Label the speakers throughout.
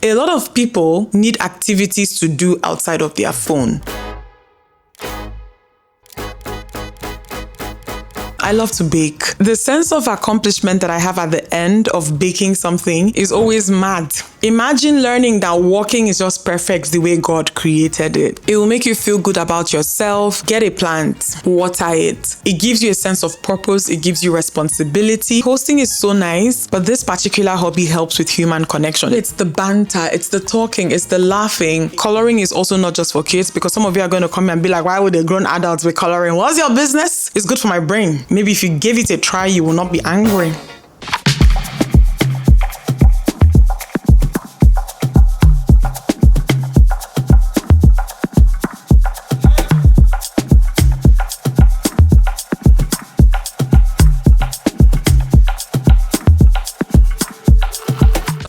Speaker 1: A lot of people need activities to do outside of their phone. I love to bake. The sense of accomplishment that I have at the end of baking something is always mad. Imagine learning that walking is just perfect the way God created it. It will make you feel good about yourself. Get a plant, water it. It gives you a sense of purpose. It gives you responsibility. Posting is so nice, but this particular hobby helps with human connection. It's the banter, it's the talking, it's the laughing. Coloring is also not just for kids, because some of you are going to come and be like, why would a grown adults be coloring? What's your business? It's good for my brain. Maybe if you gave it a try, you will not be angry.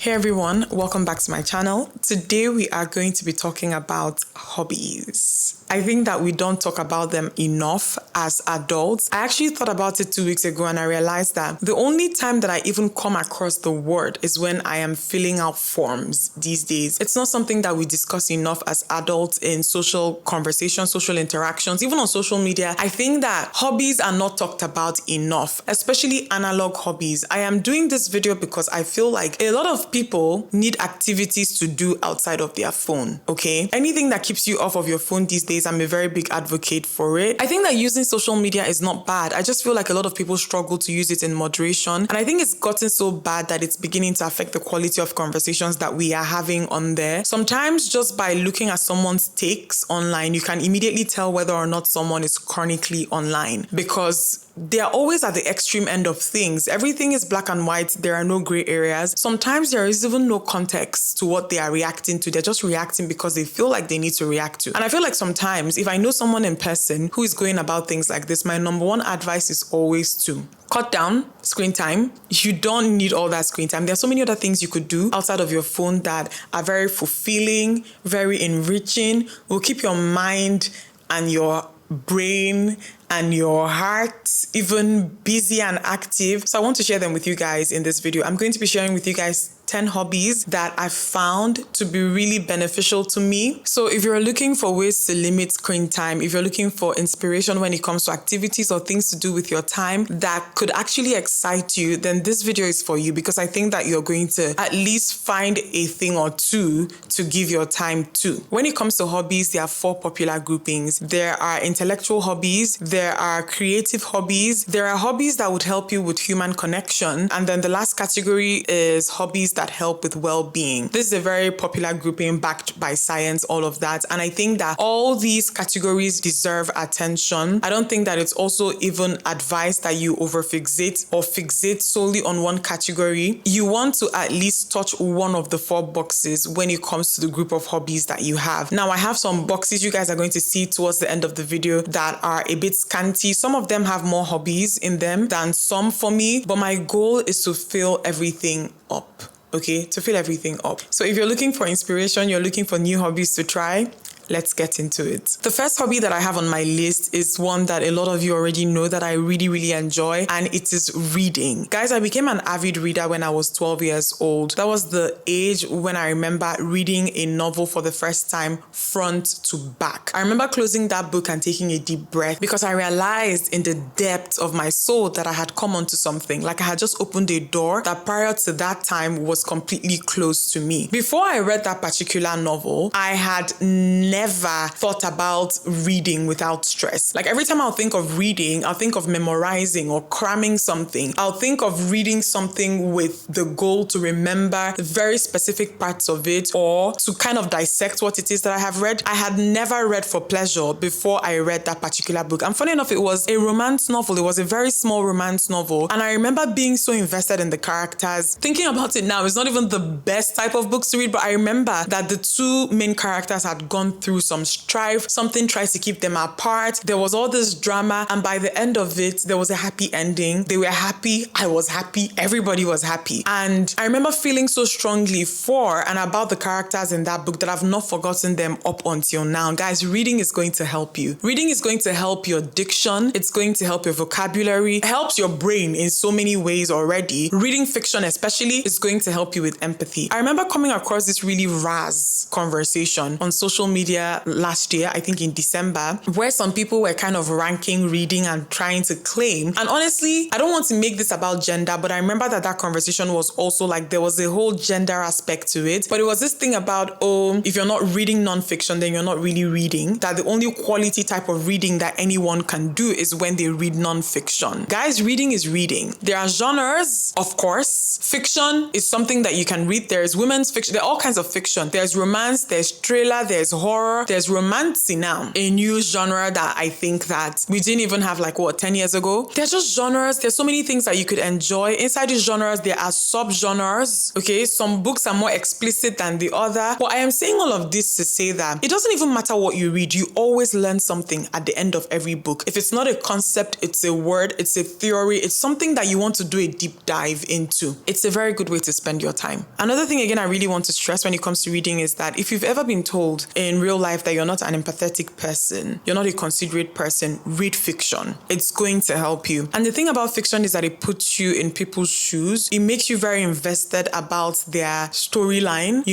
Speaker 1: Hey everyone, welcome back to my channel. Today we are going to be talking about hobbies. I think that we don't talk about them enough as adults. I actually thought about it 2 weeks ago and I realized that the only time that I even come across the word is when I am filling out forms these days. It's not something that we discuss enough as adults in social conversations, social interactions, even on social media. I think that hobbies are not talked about enough, especially analog hobbies. I am doing this video because I feel like a lot of people need activities to do outside of their phone, okay? Anything that keeps you off of your phone these days, I'm a very big advocate for it. I think that using social media is not bad. I just feel like a lot of people struggle to use it in moderation. And I think it's gotten so bad that it's beginning to affect the quality of conversations that we are having on there. Sometimes just by looking at someone's takes online, you can immediately tell whether or not someone is chronically online, because they are always at the extreme end of things. Everything is black and white. There are no gray areas. Sometimes there is even no context to what they are reacting to. They're just reacting because they feel like they need to react to. And I feel like sometimes if I know someone in person who is going about things like this, my number one advice is always to cut down screen time. You don't need all that screen time. There are so many other things you could do outside of your phone that are very fulfilling, very enriching, will keep your mind and your brain and your heart even busy and active. So I want to share them with you guys in this video. I'm going to be sharing with you guys 10 hobbies that I found to be really beneficial to me. So if you're looking for ways to limit screen time, if you're looking for inspiration when it comes to activities or things to do with your time that could actually excite you, then this video is for you, because I think that you're going to at least find a thing or two to give your time to. When it comes to hobbies, there are 4 popular groupings. There are intellectual hobbies, there are creative hobbies, there are hobbies that would help you with human connection, and then the last category is hobbies that help with well-being. This is a very popular grouping backed by science, all of that. And I think that all these categories deserve attention. I don't think that it's also even advised that you overfixate or fixate solely on one category. You want to at least touch one of the 4 boxes when it comes to the group of hobbies that you have. Now, I have some boxes you guys are going to see towards the end of the video that are a bit scanty. Some of them have more hobbies in them than some for me, but my goal is to fill everything up. Okay, to fill everything up. So if you're looking for inspiration, you're looking for new hobbies to try, let's get into it. The first hobby that I have on my list is one that a lot of you already know that I really enjoy, and it is reading. Guys, I became an avid reader when I was 12 years old. That was the age when I remember reading a novel for the first time front to back. I remember closing that book and taking a deep breath, because I realized in the depth of my soul that I had come onto something. Like I had just opened a door that prior to that time was completely closed to me. Before I read that particular novel, I had never thought about reading without stress. Like every time I'll think of reading, I'll think of memorizing or cramming something. I'll think of reading something with the goal to remember very specific parts of it or to kind of dissect what it is that I have read. I had never read for pleasure before I read that particular book. And funny enough, it was a romance novel. It was a very small romance novel. And I remember being so invested in the characters. Thinking about it now, it's not even the best type of books to read, but I remember that the 2 main characters had gone through through some strife. Something tries to keep them apart. There was all this drama, and by the end of it, there was a happy ending. They were happy. I was happy. Everybody was happy. And I remember feeling so strongly for and about the characters in that book that I've not forgotten them up until now. Guys, reading is going to help you. Reading is going to help your diction. It's going to help your vocabulary. It helps your brain in so many ways already. Reading fiction especially is going to help you with empathy. I remember coming across this really conversation on social media last year, I think in December, where some people were kind of ranking reading and trying to claim. And honestly, I don't want to make this about gender, but I remember that conversation was also like there was a whole gender aspect to it. But it was this thing about, if you're not reading nonfiction, then you're not really reading. That the only quality type of reading that anyone can do is when they read nonfiction. Guys, reading is reading. There are genres, of course. Fiction is something that you can read. There's women's fiction. There are all kinds of fiction. There's romance, there's thriller, there's horror, there's romance now. A new genre that I think that we didn't even have 10 years ago. There's just genres. There's so many things that you could enjoy. Inside these genres, there are sub-genres. Okay, some books are more explicit than the other. But I am saying all of this to say that it doesn't even matter what you read. You always learn something at the end of every book. If it's not a concept, it's a word, it's a theory, it's something that you want to do a deep dive into. It's a very good way to spend your time. Another thing, again, I really want to stress when it comes to reading is that if you've ever been told in real life that you're not an empathetic person, you're not a considerate person, read fiction. It's going to help you. And the thing about fiction is that it puts you in people's shoes. It makes you very invested about their storyline,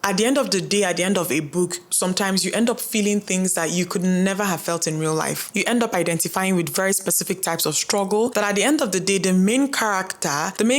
Speaker 1: At the end of the day, at the end of a book, sometimes you end up feeling things that you could never have felt in real life. You end up identifying with very specific types of struggle that at the end of the day, the main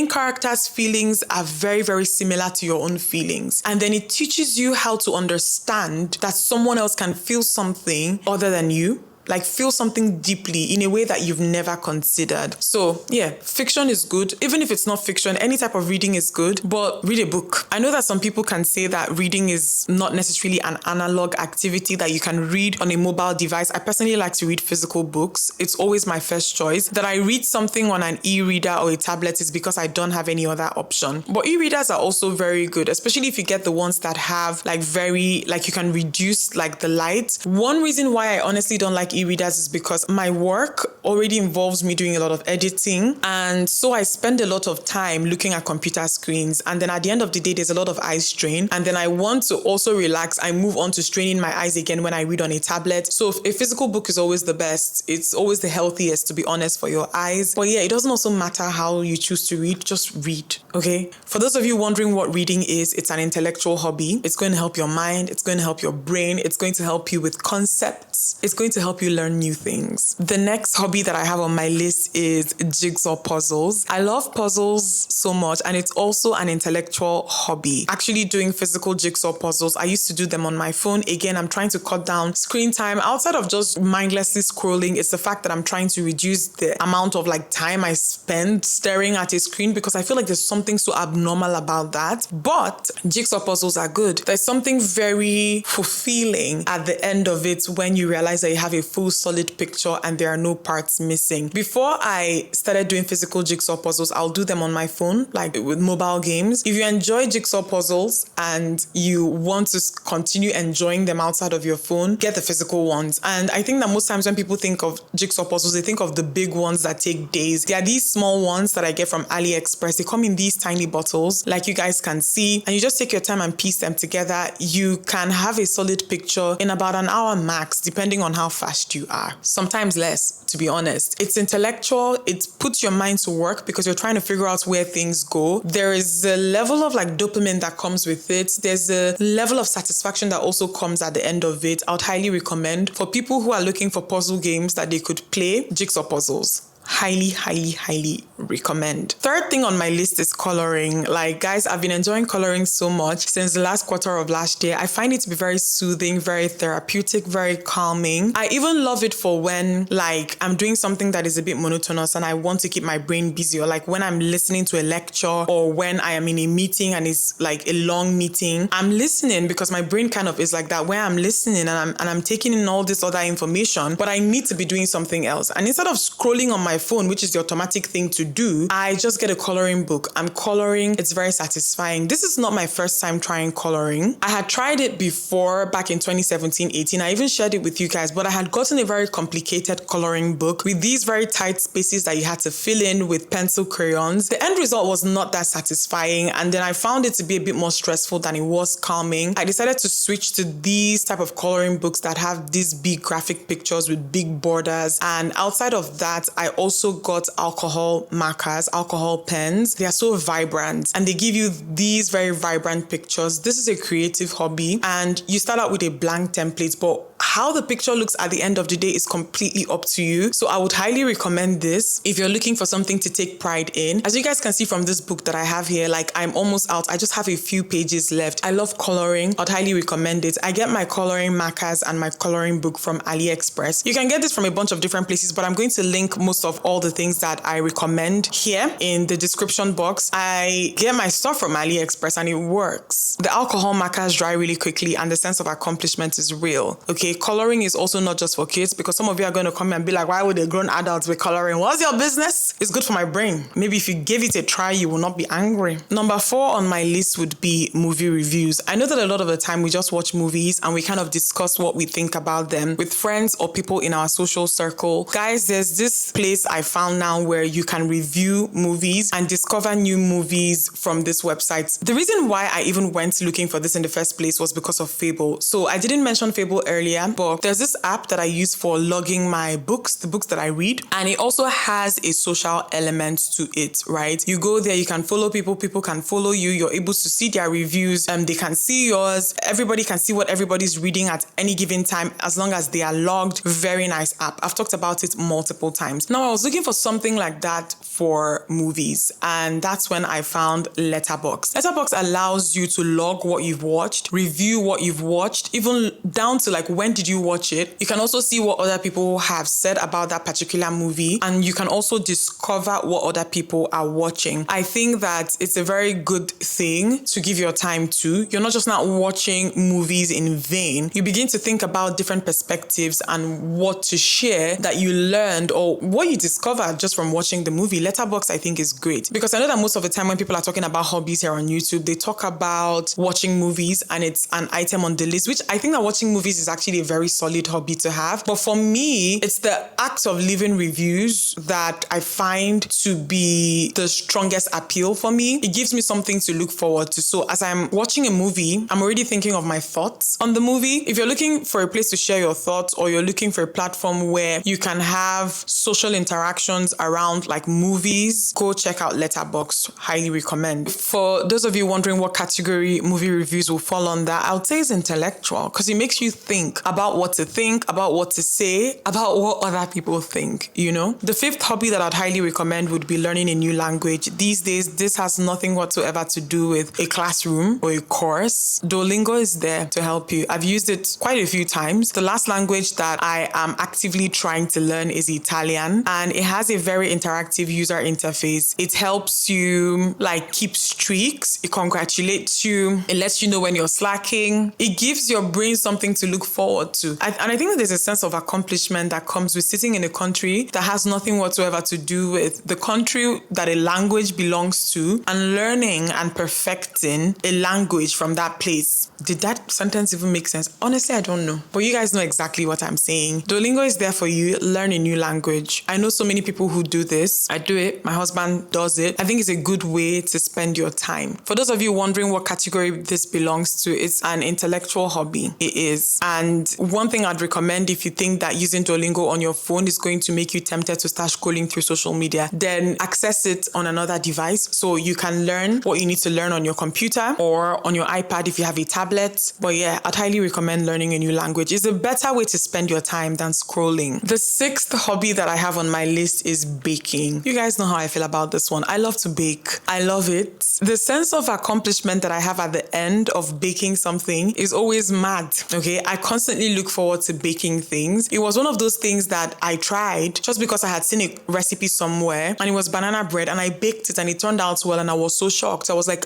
Speaker 1: character's feelings are very, very similar to your own feelings. And then it teaches you how to understand that someone else can feel something other than you. Feel something deeply in a way that you've never considered. So yeah, fiction is good. Even if it's not fiction, any type of reading is good, but read a book. I know that some people can say that reading is not necessarily an analog activity that you can read on a mobile device. I personally like to read physical books. It's always my first choice. That I read something on an e-reader or a tablet is because I don't have any other option. But e-readers are also very good, especially if you get the ones that have you can reduce the light. One reason why I honestly don't like e-readers is because my work already involves me doing a lot of editing, and so I spend a lot of time looking at computer screens, and then at the end of the day there's a lot of eye strain, and then I want to also relax. I move on to straining my eyes again when I read on a tablet. So a physical book is always the best. It's always the healthiest, to be honest, for your eyes. But yeah, it doesn't also matter how you choose to read, just read, okay? For those of you wondering what reading is, it's an intellectual hobby. It's going to help your mind, it's going to help your brain, it's going to help you with concepts, it's going to help you learn new things. The next hobby that I have on my list is jigsaw puzzles. I love puzzles so much, and it's also an intellectual hobby. Actually doing physical jigsaw puzzles, I used to do them on my phone. Again, I'm trying to cut down screen time. Outside of just mindlessly scrolling, it's the fact that I'm trying to reduce the amount of time I spend staring at a screen, because I feel like there's something so abnormal about that. But jigsaw puzzles are good. There's something very fulfilling at the end of it when you realize that you have a full solid picture and there are no parts missing. Before I started doing physical jigsaw puzzles, I'll do them on my phone, with mobile games. If you enjoy jigsaw puzzles and you want to continue enjoying them outside of your phone, get the physical ones. And I think that most times when people think of jigsaw puzzles, they think of the big ones that take days. There are these small ones that I get from AliExpress. They come in these tiny bottles, like you guys can see, and you just take your time and piece them together. You can have a solid picture in about an hour max, depending on how fast you are. Sometimes less, to be honest. It's intellectual. It puts your mind to work because you're trying to figure out where things go. There is a level of dopamine that comes with it. There's a level of satisfaction that also comes at the end of it. I would highly recommend for people who are looking for puzzle games that they could play, jigsaw puzzles. Highly, highly, highly recommend. Third thing on my list is coloring. Guys, I've been enjoying coloring so much since the last quarter of last year. I find it to be very soothing, very therapeutic, very calming. I even love it for when I'm doing something that is a bit monotonous and I want to keep my brain busy, or when I'm listening to a lecture, or when I am in a meeting and it's a long meeting. I'm listening because my brain kind of is like that, where I'm listening and I'm taking in all this other information, but I need to be doing something else. And instead of scrolling on my phone, which is the automatic thing to do, I just get a coloring book. I'm coloring. It's very satisfying. This is not my first time trying coloring. I had tried it before back in 2017-18. I even shared it with you guys, but I had gotten a very complicated coloring book with these very tight spaces that you had to fill in with pencil crayons. The end result was not that satisfying, and then I found it to be a bit more stressful than it was calming. I decided to switch to these type of coloring books that have these big graphic pictures with big borders. And outside of that, I also got alcohol markers, alcohol pens. They are so vibrant and they give you these very vibrant pictures. This is a creative hobby, and you start out with a blank template, but how the picture looks at the end of the day is completely up to you. So I would highly recommend this if you're looking for something to take pride in. As you guys can see from this book that I have here, like, I'm almost out. I just have a few pages left. I love coloring. I'd highly recommend it. I get my coloring markers and my coloring book from AliExpress. You can get this from a bunch of different places, but I'm going to link most of all the things that I recommend here in the description box. I get my stuff from AliExpress and it works. The alcohol markers dry really quickly and the sense of accomplishment is real. Okay, coloring is also not just for kids, because some of you are going to come and be like, why would a grown adults be coloring? What's your business? It's good for my brain. Maybe if you gave it a try, you will not be angry. Number 4 on my list would be movie reviews. I know that a lot of the time we just watch movies and we kind of discuss what we think about them with friends or people in our social circle. Guys, there's this place I found now where you can review movies and discover new movies from this website. The reason why I even went looking for this in the first place was because of Fable. So I didn't mention Fable earlier, but there's this app that I use for logging my books, the books that I read, and it also has a social element to it, right? You go there, you can follow people, people can follow you, you're able to see their reviews, they can see yours, everybody can see what everybody's reading at any given time as long as they are logged. Very nice app. I've talked about it multiple times. Now, I was looking for something like that for movies, and that's when I found Letterboxd. Letterboxd allows you to log what you've watched, review what you've watched, even down to like when did you watch it. You can also see what other people have said about that particular movie, and you can also discover what other people are watching. I think that it's a very good thing to give your time to. You're not just not watching movies in vain. You begin to think about different perspectives and what to share that you learned or what you discovered just from watching the movie. Letterboxd, I think, is great, because I know that most of the time when people are talking about hobbies here on YouTube, they talk about watching movies and it's an item on the list, which I think that watching movies is actually a very solid hobby to have. But for me, it's the act of leaving reviews that I find to be the strongest appeal for me. It gives me something to look forward to. So as I'm watching a movie, I'm already thinking of my thoughts on the movie. If you're looking for a place to share your thoughts, or you're looking for a platform where you can have social interactions around like movies, go check out Letterboxd. Highly recommend. For those of you wondering what category movie reviews will fall under, I would say it's intellectual, because it makes you think about what to think, about what to say, about what other people think, you know? The 5th hobby that I'd highly recommend would be learning a new language. These days, this has nothing whatsoever to do with a classroom or a course. Duolingo is there to help you. I've used it quite a few times. The last language that I am actively trying to learn is Italian, and it has a very interactive user interface. It helps you like keep streaks. It congratulates you. It lets you know when you're slacking. It gives your brain something to look forward to. And I think that there's a sense of accomplishment that comes with sitting in a country that has nothing whatsoever to do with the country that a language belongs to, and learning and perfecting a language from that place. Did that sentence even make sense? Honestly, I don't know. But you guys know exactly what I'm saying. Duolingo is there for you. Learn a new language. I know so many people who do this. I do it. My husband does it. I think it's a good way to spend your time. For those of you wondering what category this belongs to, it's an intellectual hobby. It is. And one thing I'd recommend, if you think that using Duolingo on your phone is going to make you tempted to start scrolling through social media, then access it on another device so you can learn what you need to learn on your computer or on your iPad if you have a tablet. But yeah, I'd highly recommend learning a new language. It's a better way to spend your time than scrolling. The 6th hobby that I have on my list is baking. You guys know how I feel about this one. I love to bake. I love it. The sense of accomplishment that I have at the end of baking something is always mad. Okay, I constantly look forward to baking things. It was one of those things that I tried just because I had seen a recipe somewhere and it was banana bread, and I baked it and it turned out well and I was so shocked. I was like,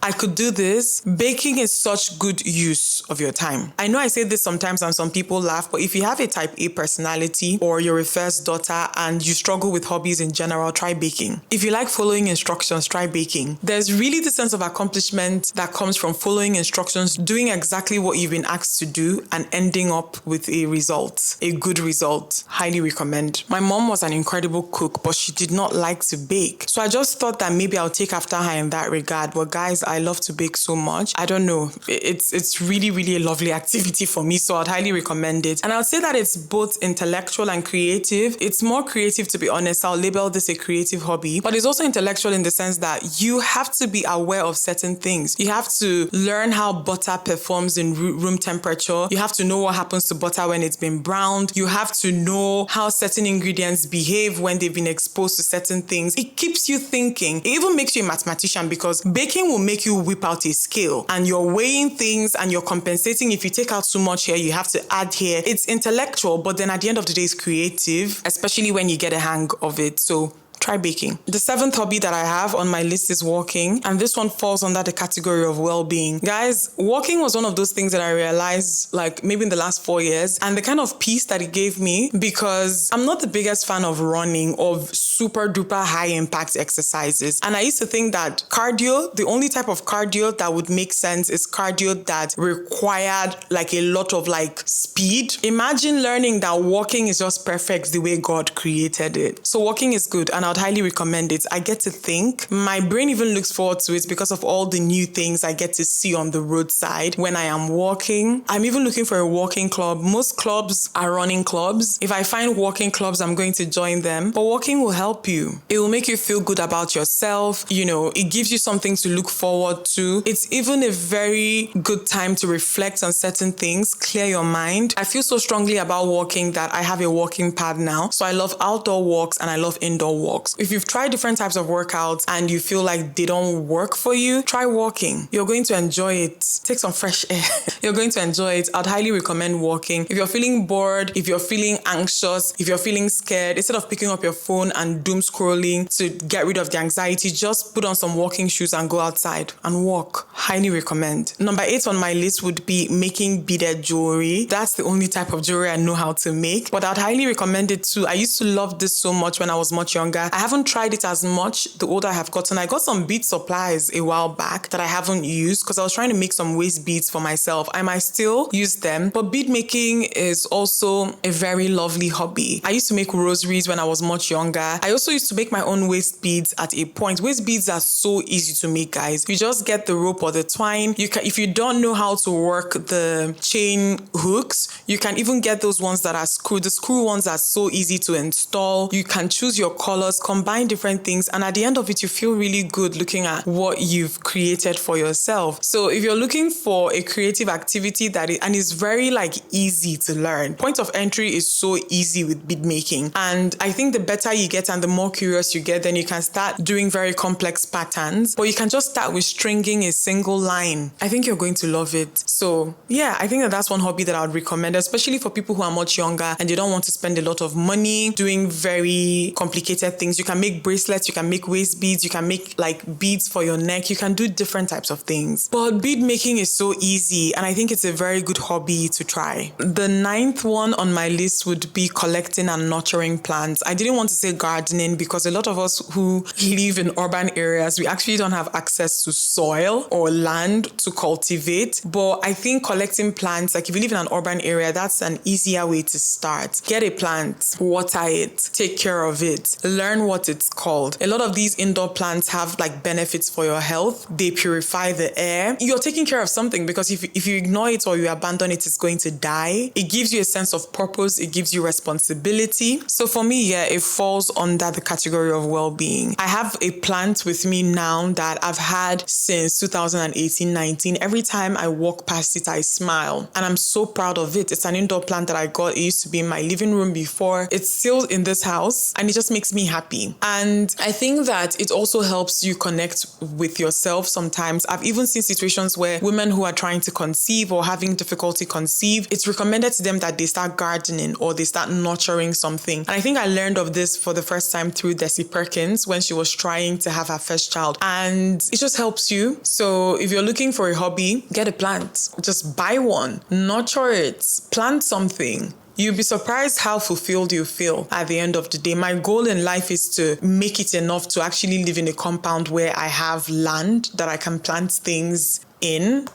Speaker 1: I could do this. Baking is such good use of your time. I know I say this sometimes and some people laugh, but if you have a type A personality or you're a first daughter and you struggle with hobbies in general, try baking. If you like following instructions, try baking. There's really the sense of accomplishment that comes from following instructions, doing exactly what you've been asked to do and ending up with a result, a good result. Highly recommend. My mom was an incredible cook, but she did not like to bake. So I just thought that maybe I'll take after her in that regard. But guys, I love to bake so much. I don't know. It's really, really a lovely activity for me. So I'd highly recommend it. And I'll say that it's both intellectual and creative. It's more creative, to be honest. I'll label this a creative hobby, but it's also intellectual in the sense that you have to be aware of certain things. You have to learn how butter performs in room temperature. You have to know what happens to butter when it's been browned. You have to know how certain ingredients behave when they've been exposed to certain things. It keeps you thinking. It even makes you a mathematician because baking will make you whip out a scale and you're weighing things and you're compensating. If you take out too much here, you have to add here. It's intellectual, but then at the end of the day, it's creative, especially when you get a hang of it. So try baking. The 7th hobby that I have on my list is walking, and this one falls under the category of well-being. Guys, walking was one of those things that I realized like maybe in the last 4 years, and the kind of peace that it gave me, because I'm not the biggest fan of running, of super duper high impact exercises. And I used to think that cardio, the only type of cardio that would make sense is cardio that required like a lot of like speed. Imagine learning that walking is just perfect the way God created it. So walking is good, and I'd highly recommend it. I get to think. My brain even looks forward to it because of all the new things I get to see on the roadside when I am walking. I'm even looking for a walking club. Most clubs are running clubs. If I find walking clubs, I'm going to join them. But walking will help you. It will make you feel good about yourself. You know, it gives you something to look forward to. It's even a very good time to reflect on certain things, clear your mind. I feel so strongly about walking that I have a walking pad now. So I love outdoor walks and I love indoor walks. If you've tried different types of workouts and you feel like they don't work for you, try walking. You're going to enjoy it. Take some fresh air. You're going to enjoy it. I'd highly recommend walking. If you're feeling bored, if you're feeling anxious, if you're feeling scared, instead of picking up your phone and doom scrolling to get rid of the anxiety, just put on some walking shoes and go outside and walk. Highly recommend. Number 8 on my list would be making beaded jewelry. That's the only type of jewelry I know how to make, but I'd highly recommend it too. I used to love this so much when I was much younger. I haven't tried it as much the older I have gotten. I got some bead supplies a while back that I haven't used because I was trying to make some waist beads for myself. I might still use them, but bead making is also a very lovely hobby. I used to make rosaries when I was much younger. I also used to make my own waist beads at a point. Waist beads are so easy to make, guys. You just get the rope or the twine. You can, if you don't know how to work the chain hooks, you can even get those ones that are screwed. The screw ones are so easy to install. You can choose your colors, combine different things, and at the end of it, you feel really good looking at what you've created for yourself. So if you're looking for a creative activity and it's very like easy to learn, point of entry is so easy with bead making. And I think the better you get and the more curious you get, then you can start doing very complex patterns, but you can just start with stringing a single line. I think you're going to love it. So yeah, I think that's one hobby that I would recommend, especially for people who are much younger and they don't want to spend a lot of money doing very complicated things. You can make bracelets, you can make waist beads, you can make like beads for your neck, you can do different types of things. But bead making is so easy and I think it's a very good hobby to try. The 9th one on my list would be collecting and nurturing plants. I didn't want to say gardening because a lot of us who live in urban areas, we actually don't have access to soil or land to cultivate. But I think collecting plants, like if you live in an urban area, that's an easier way to start. Get a plant, water it, take care of it, learn what it's called. A lot of these indoor plants have like benefits for your health. They purify the air. You're taking care of something because if you ignore it or you abandon it, it's going to die. It gives you a sense of purpose. It gives you responsibility. So for me, yeah, it falls under the category of well-being. I have a plant with me now that I've had since 2018-19. Every time I walk past it, I smile and I'm so proud of it. It's an indoor plant that I got. It used to be in my living room before. It's still in this house and it just makes me happy happy. And I think that it also helps you connect with yourself sometimes. I've even seen situations where women who are trying to conceive or having difficulty conceive, it's recommended to them that they start gardening or they start nurturing something. And I think I learned of this for the first time through Desi Perkins when she was trying to have her first child. And it just helps you. So if you're looking for a hobby, get a plant. Just buy one, nurture it, plant something. You'll be surprised how fulfilled you feel at the end of the day. My goal in life is to make it enough to actually live in a compound where I have land that I can plant things in,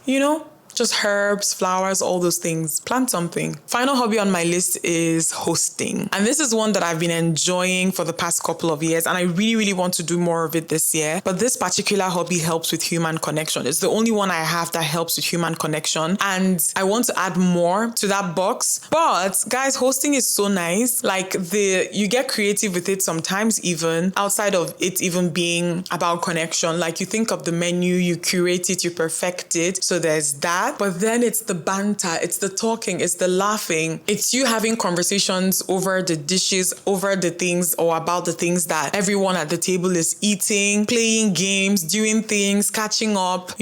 Speaker 1: just herbs, flowers, all those things. Plant something. Final hobby on my list is hosting. And this is one that I've been enjoying for the past couple of years. And I really, really want to do more of it this year. But this particular hobby helps with human connection. It's the only one I have that helps with human connection. And I want to add more to that box. But guys, hosting is so nice. Like you get creative with it sometimes, even outside of it even being about connection. Like you think of the menu, you curate it, you perfect it. So there's that. But then it's the banter, it's the talking, it's the laughing. It's you having conversations over the dishes, over the things or about the things that everyone at the table is eating, playing games, doing things, catching up,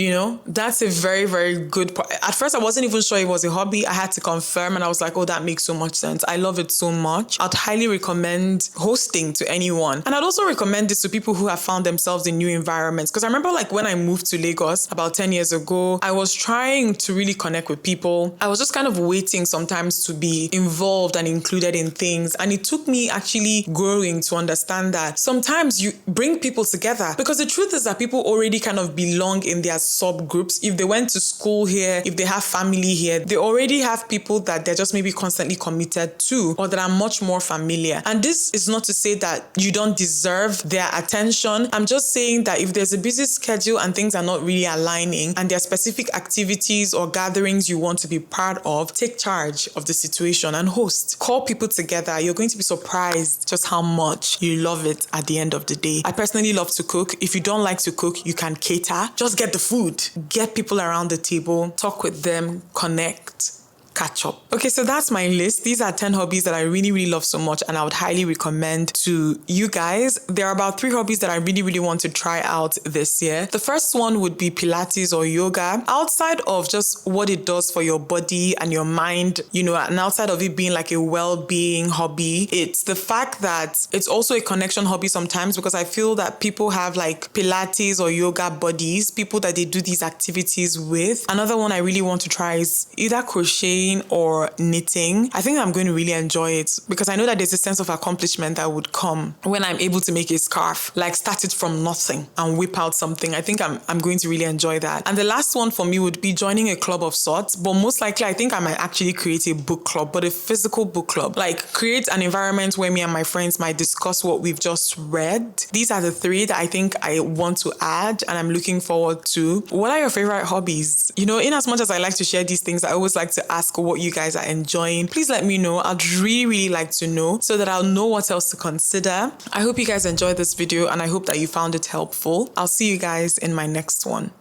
Speaker 1: That's a very, very good part. At first, I wasn't even sure it was a hobby. I had to confirm and I was like, oh, that makes so much sense. I love it so much. I'd highly recommend hosting to anyone. And I'd also recommend this to people who have found themselves in new environments. Because I remember when I moved to Lagos about 10 years ago, I was trying to really connect with people. I was just kind of waiting sometimes to be involved and included in things. And it took me actually growing to understand that sometimes you bring people together because the truth is that people already kind of belong in their subgroups. If they went to school here, if they have family here, they already have people that they're just maybe constantly committed to or that are much more familiar. And this is not to say that you don't deserve their attention. I'm just saying that if there's a busy schedule and things are not really aligning and there are specific activities or gatherings you want to be part of, take charge of the situation and host. Call people together. You're going to be surprised just how much you love it at the end of the day. I personally love to cook. If you don't like to cook, you can cater. Just get the food. Get people around the table. Talk with them. Connect. Catch up. Okay, so that's my list. These are 10 hobbies that I really, really love so much and I would highly recommend to you guys. There are about 3 hobbies that I really, really want to try out this year. The first one would be Pilates or yoga. Outside of just what it does for your body and your mind, and outside of it being like a well-being hobby, it's the fact that it's also a connection hobby sometimes because I feel that people have like Pilates or yoga buddies, people that they do these activities with. Another one I really want to try is either crocheting or knitting. I think I'm going to really enjoy it because I know that there's a sense of accomplishment that would come when I'm able to make a scarf, like start it from nothing and whip out something. I think I'm going to really enjoy that. And the last one for me would be joining a club of sorts, but most likely I think I might actually create a book club, but a physical book club. Like create an environment where me and my friends might discuss what we've just read. These are the 3 that I think I want to add and I'm looking forward to. What are your favorite hobbies? In as much as I like to share these things, I always like to ask what you guys are enjoying. Please let me know. I'd really, really like to know so that I'll know what else to consider. I hope you guys enjoyed this video and I hope that you found it helpful. I'll see you guys in my next one.